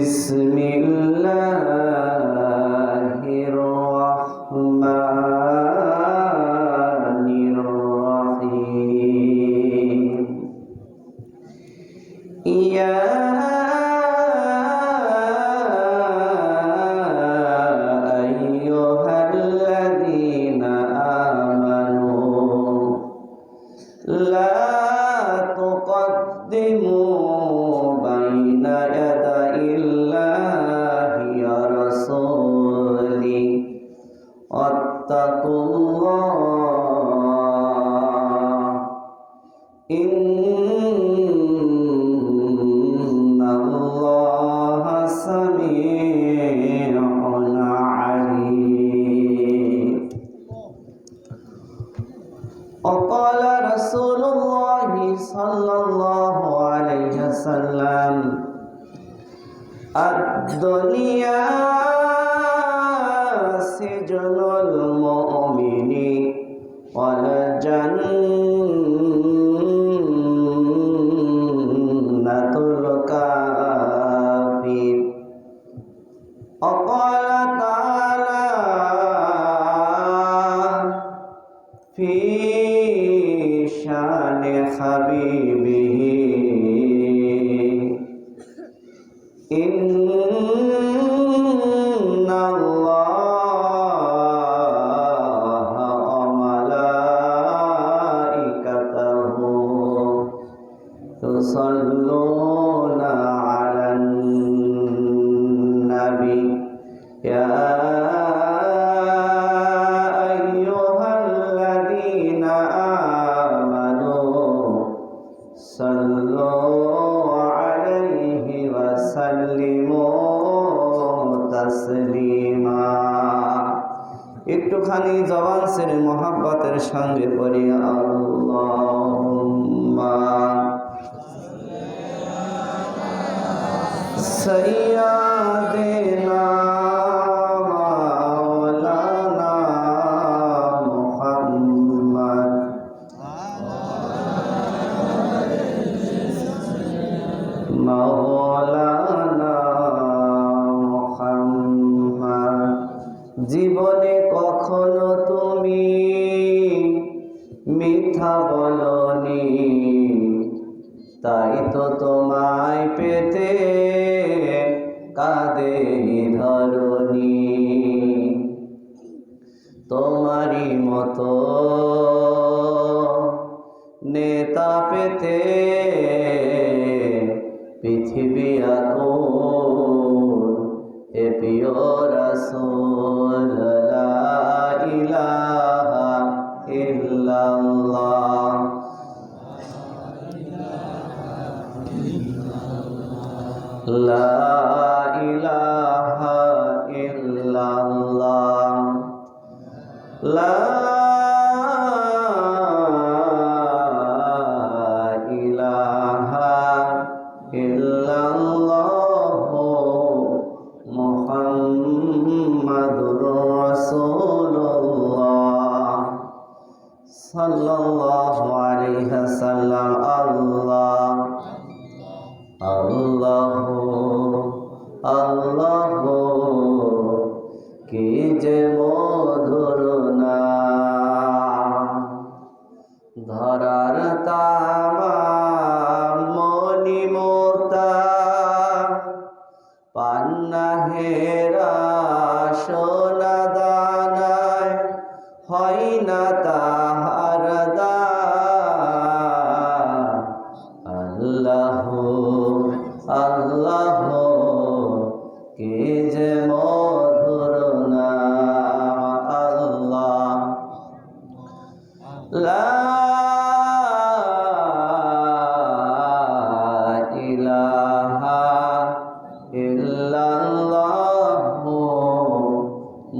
বিসমিল্লাহির রহমানির রহিম। ইয়া আইয়ুহাল্লাযীনা আমানু লা তুকদ্দিমু বাইনা ইয়াদাইল্লাহি ওয়া রাসূলিহি ওয়াত্তাকুল্লাহ ইন্নাল্লাহা সামিউন আলীম। وقال رسول الله صلى الله عليه وسلم الدنيا سجن المؤمن والجنة الكافر. وقال تعالى في شان حبيبه إن الله وملائكته يصلون على النبي يا একটুখানি জবান ছেড়ে মোহাব্বতের সঙ্গে পড়ি আল্লাহুম্মা সাইয়্যিদিনা মাওলানা মুহাম্মদ মাওলানা মুহাম্মদ। জীবনে কখনো তুমি মিথ্যা বলনি, তাই তো তোমায় পেতে কাঁদে ধরনি। তোমারই মতো নেতা পেতে পৃথিবী আকুল। এ প্রিয় রাসূল লা ইলাহা ইল্লাল্লাহ। লা ইলাহা ইল্লাল্লাহ। লা ইলাহা ইল্লাল্লাহ মুহাম্মাদুর রাসূলুল্লাহ সাল্লাল্লাহু আলাইহি ওয়াসাল্লাম। আল্লাহ আল্লাহ আল্লাহ কি যে মধুর নাম। ধরার তামাম মণিমুক্তা পান্না হেরা সোনা দানায় হয় না তাহার দাম। আল্লাহ আল্লাহ কে যে মধুর নাম। আল্লাহ লা ইলাহা ইল্লাল্লাহ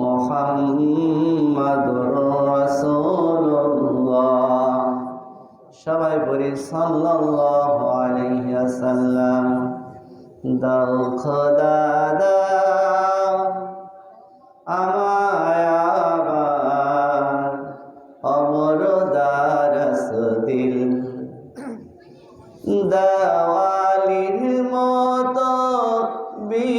মুহাম্মাদুর রাসূলুল্লাহ। সবাই পড়ি সাল্লাল্লাহু আলাইহি ওয়াসাল্লাম। দাও খোদা দাও আমায় আবার অমর দারস দিল। দেওয়ালির মতো বি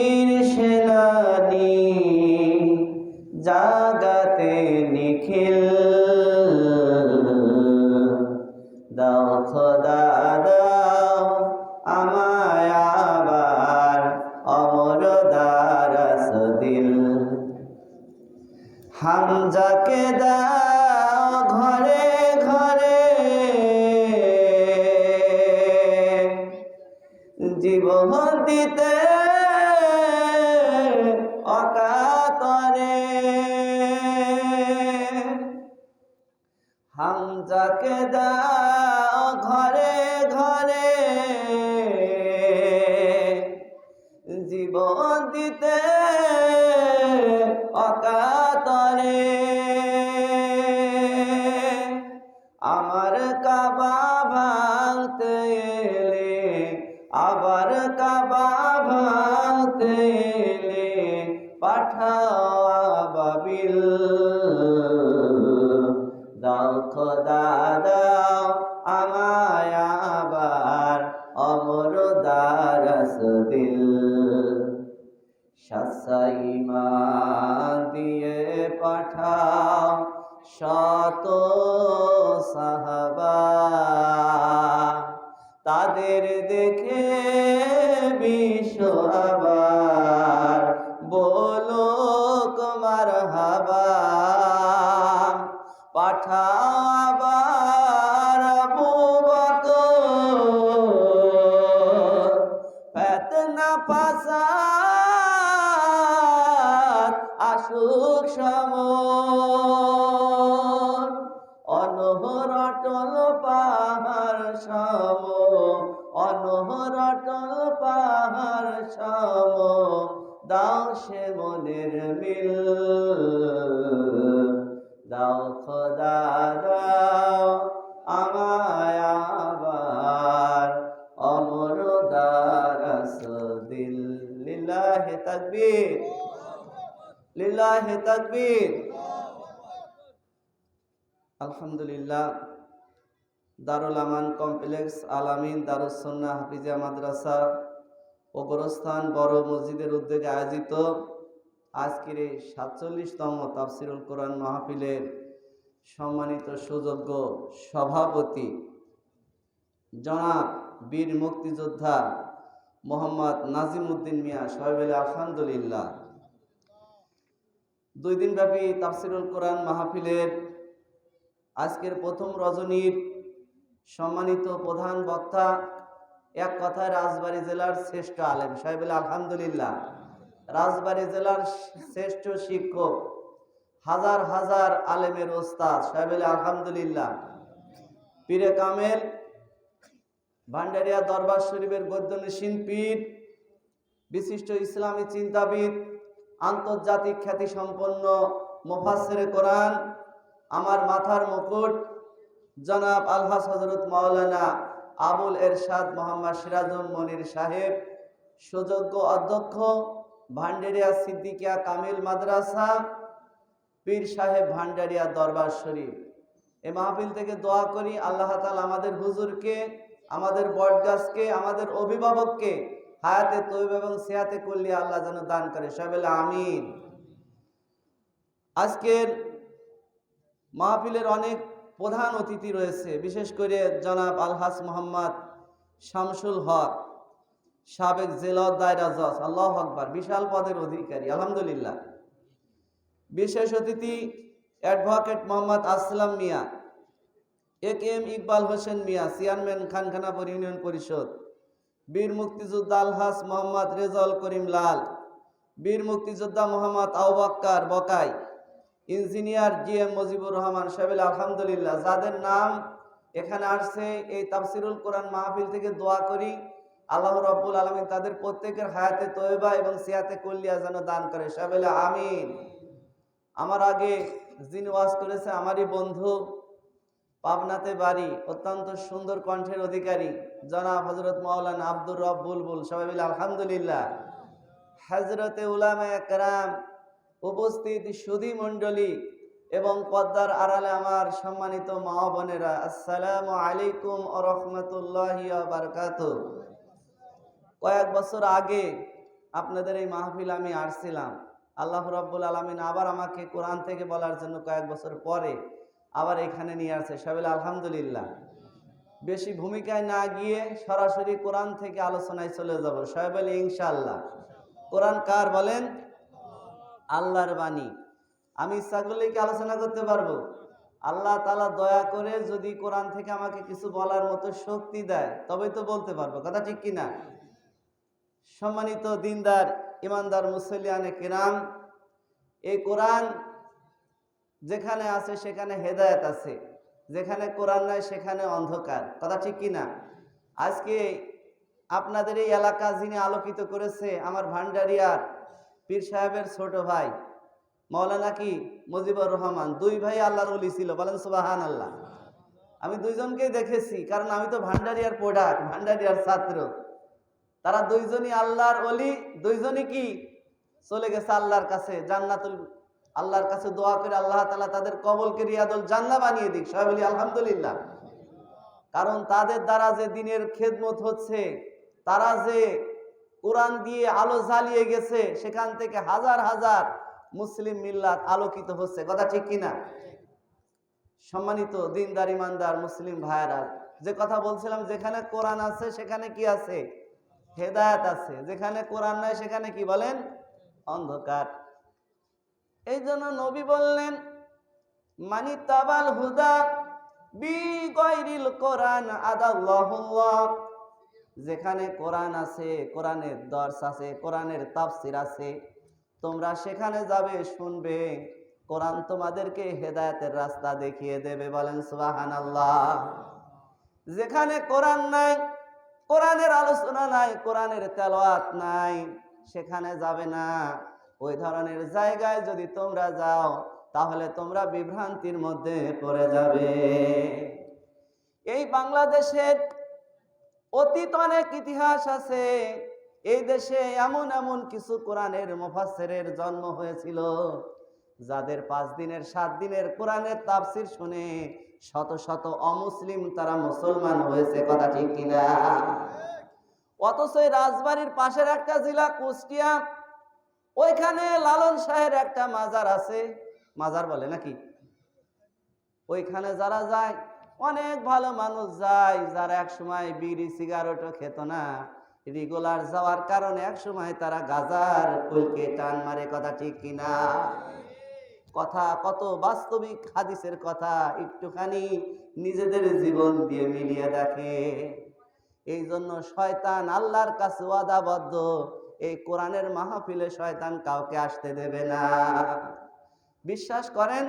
জীবন দিতে অকাতরে হামজাকে দাও ঘরে ঘরে জীবন দিতে অকাতরে আমার কাবা ভাঙতে এলে আবার কাবা ভাঙতে এলে পাঠাও আবাবিল দাও খোদা দাও আমায় আবার অমর দারস দিল ঈমান দিয়ে পাঠাও শত সাহাবা তাদের দেখে বিশ্ব আবার বলো মারহাবা পাঠাও আবার আবু বকর ফিতনা ফাসাদ আসুক সমর অনহর অটল পাহাড় সম অনহর অটল পাহাড় সম দাও সে মনের মিল দাও খোদা দাও আমায় আবার অমর দারস দিল লিল্লাহি তাকবীর লিল্লাহি তাকবীর আলহামদুলিল্লাহ দারুল আমান কমপ্লেক্স আল আমিন দারুস সুন্নাহ হাফিজিয়া মাদ্রাসা ও গোরস্থান বড় মসজিদের উদ্যোগে আয়োজিত আজকের এই ৪৭তম তাফসিরুল কোরআন মাহফিলের সম্মানিত সুযোগ্য সভাপতি জনাব বীর মুক্তিযোদ্ধা মোহাম্মদ নাজিমউদ্দিন মিয়া সাহেব আলহামদুলিল্লাহ 2 দিনব্যাপী তাফসিরুল কোরআন মাহফিলের আজকের প্রথম রজনীর সম্মানিত প্রধান বক্তা এক কথায় রাজবাড়ী জেলার শ্রেষ্ঠ আলেম সাহেব আলহামদুলিল্লাহ রাজবাড়ী জেলার শ্রেষ্ঠ শিক্ষক হাজার হাজার আলেমের ওস্তাদ সাহেব আলহামদুলিল্লাহ পীরে কামেল ভান্ডারিয়া দরবার শরীফের গদ্যনশীন পীর বিশিষ্ট ইসলামী চিন্তাবিদ আন্তর্জাতিক খ্যাতি সম্পন্ন মুফাসসিরে কোরআন আমার মাথার মুকুট জনাব আলহাজ হযরত মাওলানা আবুল এরশাদ মোহাম্মদ সিরাজুল মনির সাহেব সুযোগ্য অধ্যক্ষ ভান্ডারিয়া সিদ্দিকিয়া কামিল মাদ্রাসা পীর সাহেব ভান্ডারিয়া দরবার শরীফ এই মাহফিল থেকে দোয়া করি আল্লাহ তাআলা আমাদের হুজুরকে আমাদের বটগাছকে আমাদের অভিভাবককে হায়াতে তৈয়বা এবং সিহাতে কুল্লিয়া আল্লাহ যেন দান করে সবাই আমিন। আজকের মাহফিলের অনেক প্রধান অতিথি রয়েছে, বিশেষ করে জনাব আলহাজ মোহাম্মদ শামসুল হক সাবেক জেলা দায়রা জজ, আল্লাহু আকবার, বিশাল পদের অধিকারী আলহামদুলিল্লাহ। বিশেষ অতিথি অ্যাডভোকেট মোহাম্মদ আসলাম মিয়া, এ.কে.এম. ইকবাল হোসেন মিয়া, চেয়ারম্যান খানখানাপুর ইউনিয়ন পরিষদ। বীর মুক্তিযোদ্ধা আলহাজ মোহাম্মদ রেজাউল করিম লাল, বীর মুক্তিযোদ্ধা মোহাম্মদ আবু বক্কর বকাই, ইঞ্জিনিয়ার জি.এম. মুজিবুর রহমান সাহেব আলহামদুলিল্লাহ। যাদের নাম এখানে আসছে এই তাফসিরুল কোরআন মাহফিল থেকে দোয়া করি আল্লাহ রাব্বুল আলামিন তাদের প্রত্যেকের হায়াতে তয়বা এবং সিয়াতে কুল্লিয়া যেন দান করে সবাই আমিন। আমার আগে যিনি ওয়াজ করেছে আমারই বন্ধু, পাবনাতে বাড়ি, অত্যন্ত সুন্দর কণ্ঠের অধিকারী জনাব হযরত মাওলানা আব্দুর রব বুলবুল, সবাই মিলে আলহামদুলিল্লাহ। হযরতে উলামায়ে কেরাম, উপস্থিত সুধী মণ্ডলী এবং পর্দার আড়ালে আমার সম্মানিত মা বোনেরা, আসসালামু আলাইকুম ওয়া রাহমাতুল্লাহি ওয়া বারাকাতুহু। কয়েক বছর আগে আপনাদের এই মাহফিল আমি আসছিলাম। আল্লাহ রাব্বুল আলামিন আবার আমাকে কোরআন থেকে বলার জন্য কয়েক বছর পরে আবার এখানে নিয়ে আসছে সবাই আলহামদুলিল্লাহ। বেশি ভূমিকায় না গিয়ে সরাসরি কোরআন থেকে আলোচনায় চলে যাব সবাই ইনশাআল্লাহ। কোরআন কার বলেন? আল্লাহর বাণী। আমি ইচ্ছা করলে কি আলোচনা করতে পারবো? আল্লাহ তাআলা দয়া করে যদি কোরআন থেকে আমাকে কিছু বলার মতো শক্তি দেয় তবেই তো বলতে পারবো, কথা ঠিক কিনা? সম্মানিত দিনদার ইমানদার মুসলিয়ানে কিরাম, এই কোরআন যেখানে আছে সেখানে হেদায়েত আছে, যেখানে কোরআন নাই সেখানে অন্ধকার। কথা ঠিক কিনা? আজকে আপনাদের এই এলাকা যিনি আলোকিত করেছে আমার ভান্ডারিয়ার পীর সাহেবের ছোট ভাই মাওলানা কি মুজিবুর রহমান, দুই ভাই আল্লাহর ওলি ছিল, বলেন সুবহানাল্লাহ। আমি দুইজনকেই দেখেছি, কারণ আমি তো ভান্ডারিয়ার প্রোডাক্ট, ভান্ডারিয়ার ছাত্র। তারা দুইজনই আল্লাহর ওলি, দুইজনই কি চলে গেছে আল্লাহর কাছে, জান্নাতুল, আল্লাহর কাছে দোয়া করে আল্লাহ তাআলা তাদের কবরকে রিয়াদুল জান্নাহ বানিয়ে দিক। সবাই বলি আলহামদুলিল্লাহ। কারণ তাদের দ্বারা যে দিনের খেদমত হচ্ছে, তারা যে কোরআন দিয়ে আলো জ্বালিয়ে গেছে, সেখান থেকে হাজার হাজার মুসলিম মিল্লাত আলোকিত হচ্ছে। কথা ঠিক কিনা? সম্মানিত দিনদার ইমানদার মুসলিম ভাইয়েরা, যে কথা বলছিলাম, যেখানে কোরআন আছে সেখানে কি আছে? হেদায়েত আছে। যেখানে কোরআন নাই সেখানে কি বলেন? অন্ধকার। এই জন্য নবী বললেন, মানি তাবাল হুদা বি গায়রিল কোরআন আদাল্লাহুল্লাহ। যেখানে কোরআন আছে, কোরআনের দর্স আছে, কোরআনের তাফসির আছে, তোমরা সেখানে যাবে, শুনবে, কোরআন তোমাদেরকে হেদায়েতের রাস্তা দেখিয়ে দেবে। বলেন সুবহানাল্লাহ। যেখানে কোরআন নাই, কোরআনের আলোচনা নাই, কোরআনের তেলাওয়াত নাই, সেখানে যাবে না। ওই ধরনের জায়গায় যদি তোমরা যাও, তাহলে তোমরা বিভ্রান্তির মধ্যে পড়ে যাবে। এই বাংলাদেশের অতীত অনেক ইতিহাস আছে। এই দেশে এমন এমন কিছু কোরআনের মুফাসসিরের জন্ম হয়েছিল, যাদের 5 দিনের 7 দিনের কোরআনের তাফসির শুনে শত শত অমুসলিম তারা মুসলমান হয়েছে। কথা ঠিক কিনা? অথচ রাজবাড়ির পাশের একটা জেলা কুষ্টিয়া, ওইখানে লালন শাহের একটা মাজার আছে, মাজার বলে নাকি, ওইখানে যারা যায়, অনেক ভালো মানুষ যায়, যারা এক সময় বিড়ি সিগারেটও খেত না, রেগুলার যাওয়ার কারণে এক সময় তারা গাজার কুলকে টান মারে। কথা ঠিক কিনা? কথা কত বাস্তবিক হাদিসের কথা একটুখানি নিজেদের জীবন দিয়ে মিলিয়ে দেখে। এই জন্য শয়তান আল্লাহর কাছে ওয়াদাবদ্ধ, এই কোরআনের মাহফিলে শয়তান কাউকে আসতে দেবে না। বিশ্বাস করেন,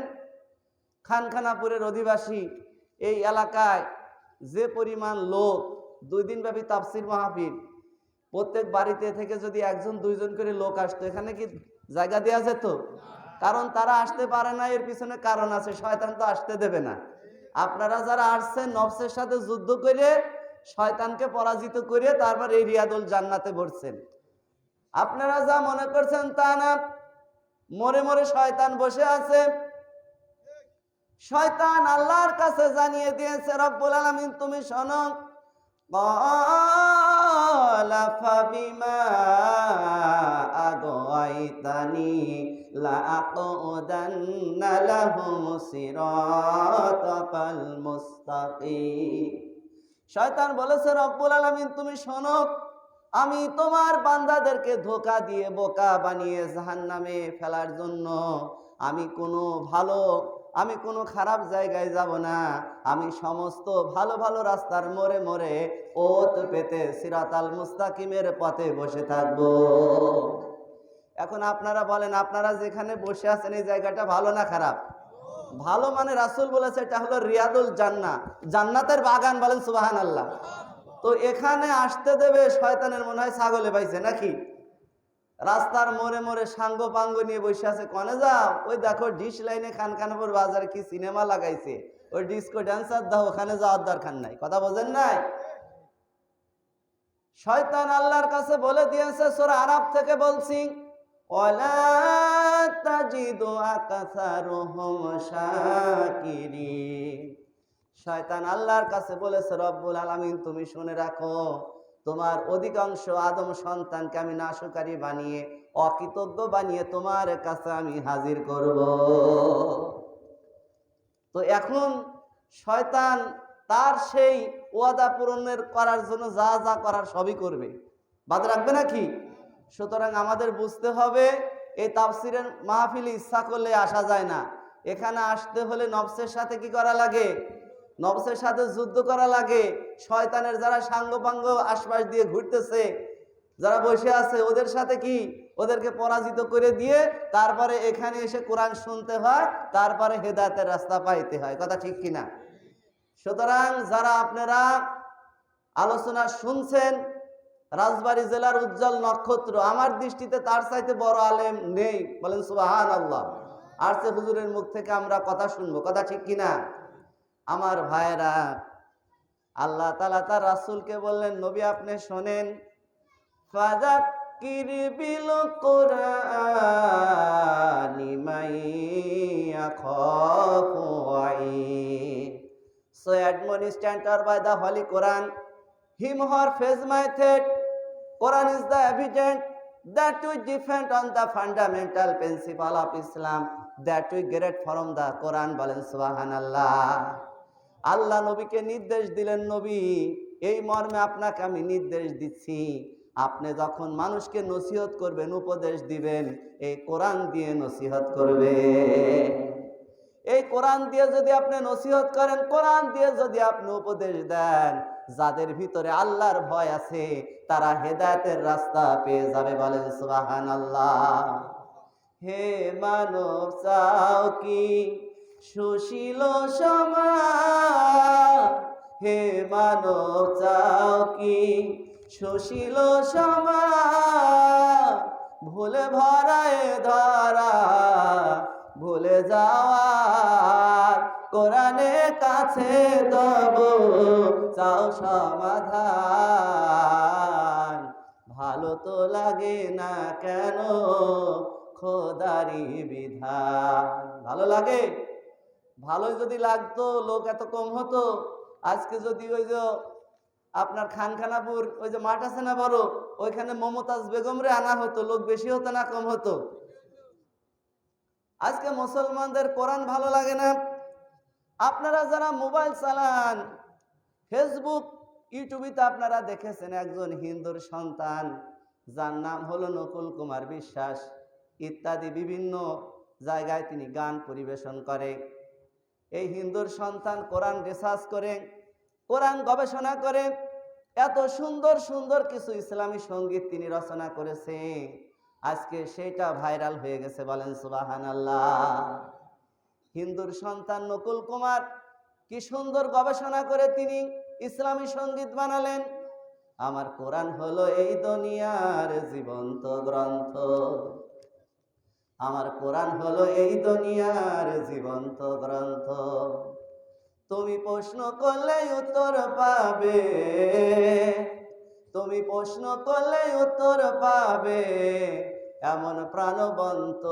খানখানাপুরের অধিবাসী এই এলাকায় যে পরিমাণ লোক, 2 দিন ব্যাপী তাফসির মাহফিল, প্রত্যেক বাড়িতে থেকে যদি 1জন 2জন করে লোক আসতো, এখানে কি জায়গা দেওয়া যেত? কারণ তারা আসতে পারে না, এর পিছনে কারণ আছে, শয়তান তো আসতে দেবে না। আপনারা যারা আসছেন নফসের সাথে যুদ্ধ করে, শয়তানকে পরাজিত করে তারপর এই রিয়াদুল জান্নাতে ভরছেন। আপনারা যা মনে করছেন তা না, মরে মরে শয়তান বসে আছে। শয়তান আল্লাহর কাছে জানিয়ে দিয়েছে, রব্বুল আলামিন তুমি শোনো, ক্বালা ফাবিমা আগওয়াইতানি লাআকুদান্না লাহুম সিরাতাকাল মুস্তাকিম। শয়তান বলেছে, রব্বুল আলামিন তুমি শোনো, আমি তোমার বান্দাদেরকে ধোঁকা দিয়ে বোকা বানিয়ে জাহান্নামে ফেলার জন্য আমি কোনো খারাপ জায়গায় যাব না। আমি সমস্ত ভালো ভালো রাস্তার মোড়ে মোড়ে ওত পেতে সিরাতাল মুস্তাকিমের পথে বসে থাকব। এখন আপনারা বলেন, আপনারা যেখানে বসে আছেন এই জায়গাটা ভালো না খারাপ? ভালো। মানে রাসূল বলেছে এটা হলো রিয়াদুল জান্নাহ, জান্নাতের বাগান। বলেন সুবহানাল্লাহ। তো এখানে আসতে দেবে শয়তানের মনে হয় ছাগলে পাইছে নাকি? রাস্তার মোড়ে মোড়ে সাঙ্গ পাঙ্গ নিয়ে বসে আছে, কনে যাও? ওই দেখো ডিশ লাইনে খানখানাপুর বাজারে কি সিনেমা লাগাইছে, ওই ডিস্কো ড্যান্সার দাও, ওখানে যাওয়ার দরকার নাই। কথা বোঝেন নাই? শয়তান আল্লাহর কাছে বলে দিয়েছে, সূরা আরাফ থেকে বলছি, ওয়ালা তাজিদু আকসারুহুম শাকিরিন। শয়তান আল্লাহর কাছে বলেছে, রব্বুল আলামিন তুমি শুনে রাখো, তোমার অধিকাংশ আদম সন্তানকে আমি নাশকারী বানিয়ে, অকৃতজ্ঞ বানিয়ে তোমার কাছে আমি হাজির করব। তো এখন শয়তান তার সেই ওয়াদা পূরণের করার জন্য যা যা করার সবই করবে, বাদ রাখবে নাকি? সুতরাং আমাদের বুঝতে হবে, এই তাফসিরের মাহফিলে ইচ্ছা করলে আসা যায় না। এখানে আসতে হলে নফসের সাথে কি করা লাগে? নফসের সাথে যুদ্ধ করা লাগে। শয়তানের যারা সাঙ্গপাঙ্গ আশপাশ দিয়ে ঘুরতেছে, যারা বসে আছে ওদের সাথে কি ওদেরকে পরাজিত করে দিয়ে তারপরে এখানে এসে কোরআন শুনতে হয়, তারপরে হেদায়েতের রাস্তা পাইতে হয়। কথা ঠিক কিনা? সুতরাং যারা আপনারা আলোচনা শুনছেন, রাজবাড়ী জেলার উজ্জ্বল নক্ষত্র, আমার দৃষ্টিতে তার চাইতে বড় আলেম নেই, বলেন সুবহানাল্লাহ। আর সে হুজুরের মুখ থেকে আমরা কথা শুনবো। কথা ঠিক কিনা? আমার ভাইরা, আল্লাহ তাআলা তার রাসূলকে বললেন, নবী আপনি শোনেন, ফাযাক্কির বিল কুরআনি মান ইয়াখাফু ওয়াঈদ। So administered by the Holy Quran, him who face my threat, Quran is the evidence that we defend on the fundamental principle of Islam that we get from the Quran. বলেন সুবহানাল্লাহ। আল্লাহ নবীকে নির্দেশ দিলেন, নবী এই মর্মে আপনাকে আমি নির্দেশ দিচ্ছি, আপনি যখন মানুষকে নসিহত করবেন, উপদেশ দিবেন, এই কোরআন দিয়ে নসিহত করবেন। এই কোরআন দিয়ে যদি আপনি নসিহত করেন, কোরআন দিয়ে যদি আপনি উপদেশ দেন, যাদের ভিতরে আল্লাহর ভয় আছে তারা হেদায়েতের রাস্তা পেয়ে যাবে। বলেন সুবহানাল্লাহ। হে মানব চাও কি সুশীল সমাজ, হে মানব চাও কি সুশীল সমাজ, ভুলে ভরায় ধরা ভুলে যাওয়ার কোরআনের কাছে তবু চাও সমাধান। ভালো তো লাগে না কেন খোদারি বিধান? ভালো লাগে? ভালোই যদি লাগতো লোক এত কম হতো। আজকে যদি ওই যে আপনার খানখানাপুর ওই যে মাঠ আছে না বড়, ওইখানে মমতাজ বেগম রে আনা হতো, লোক বেশি হতো না কম হতো? আজকে মুসলমানদের কোরআন ভালো লাগে না। আপনারা যারা মোবাইল চালান, ফেসবুক ইউটিউবে আপনারা দেখেছেন একজন হিন্দুর সন্তান যার নাম হলো নকুল কুমার বিশ্বাস, ইত্যাদি বিভিন্ন জায়গায় তিনি গান পরিবেশন করে। এই হিন্দুর সন্তান কোরআন রিসার্চ করে, কোরআন গবেষণা করে, এত সুন্দর সুন্দর কিছু ইসলামী সঙ্গীত তিনি রচনা করেছে। আজকে সেটা ভাইরাল হয়ে গেছে। বলেন সুবহানাল্লাহ। হিন্দুর সন্তান নকুল কুমার কি সুন্দর গবেষণা করে তিনি ইসলামী সঙ্গীত বানালেন। আমার কোরআন হলো এই দুনিয়ার জীবন্ত গ্রন্থ, আমার কোরআন হলো এই দুনিয়ার জীবন্ত গ্রন্থ। তুমি প্রশ্ন করলে উত্তর পাবে, তুমি প্রশ্ন করলে উত্তর পাবে, এমন প্রাণবন্ত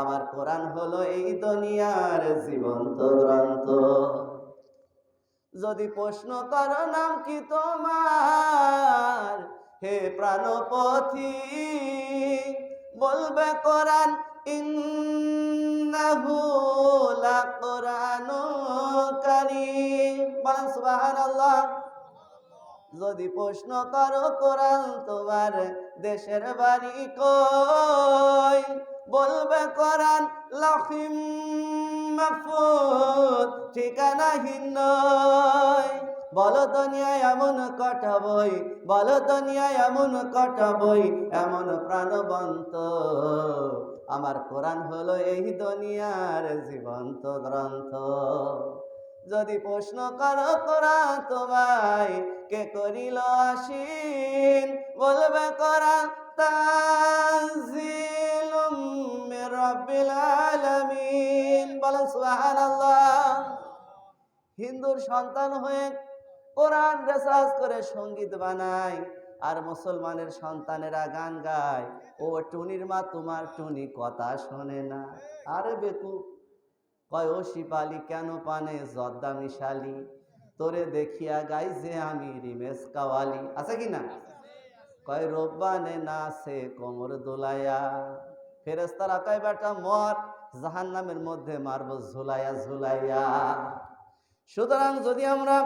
আমার কোরআন হলো এই দুনিয়ার জীবন্ত গ্রন্থ। যদি প্রশ্ন করো নাম কি তোমার, হে প্রাণপথী, বলবে কোরআন ইন্নাহু লাকুরআনুন কারীম। বলেন সুবহানাল্লাহ। যদি প্রশ্ন করো কোরআন তোমার দেশের বাড়ি কই, বলবে কোরআন লাউহিম মাহফুজ ঠিকানাহীন নয়। বলো দুনিয়ায় এমন কটা বই, বলো দুনিয়ায় এমন কটা বই, এমন প্রাণবন্ত আমার কোরআন হলো এই দুনিয়ার জীবন্ত গ্রন্থ। যদি প্রশ্ন করো কোরআন তোমায় কে করিল আসীন, বলবে কোরআন তানজিলুম মির রাব্বিল আলামিন। বলেন সুবহানাল্লাহ। হিন্দুর সন্তান হয়ে কোরআন রিসার্চ করে সঙ্গীত বানায়, আর মুসলমানের সন্তানেরা গান গায়, ও টুনির মা তোমার টুনি কথা শোনে না। আরে বেকুব, কয় ও শিপালি কেন পানে জর্দা মিশালি, তোরে দেখিয়া গাই যে আমি রিমেশ কাওয়ালি। আছে কি না? কয় রব্বানে নাচে কোমর দোলাইয়া, ফেরেশতারা কয় বেটা মর, জাহান্নামের মধ্যে মারব ঝুলাইয়া ঝুলাইয়া। সুতরাং যদি আমরা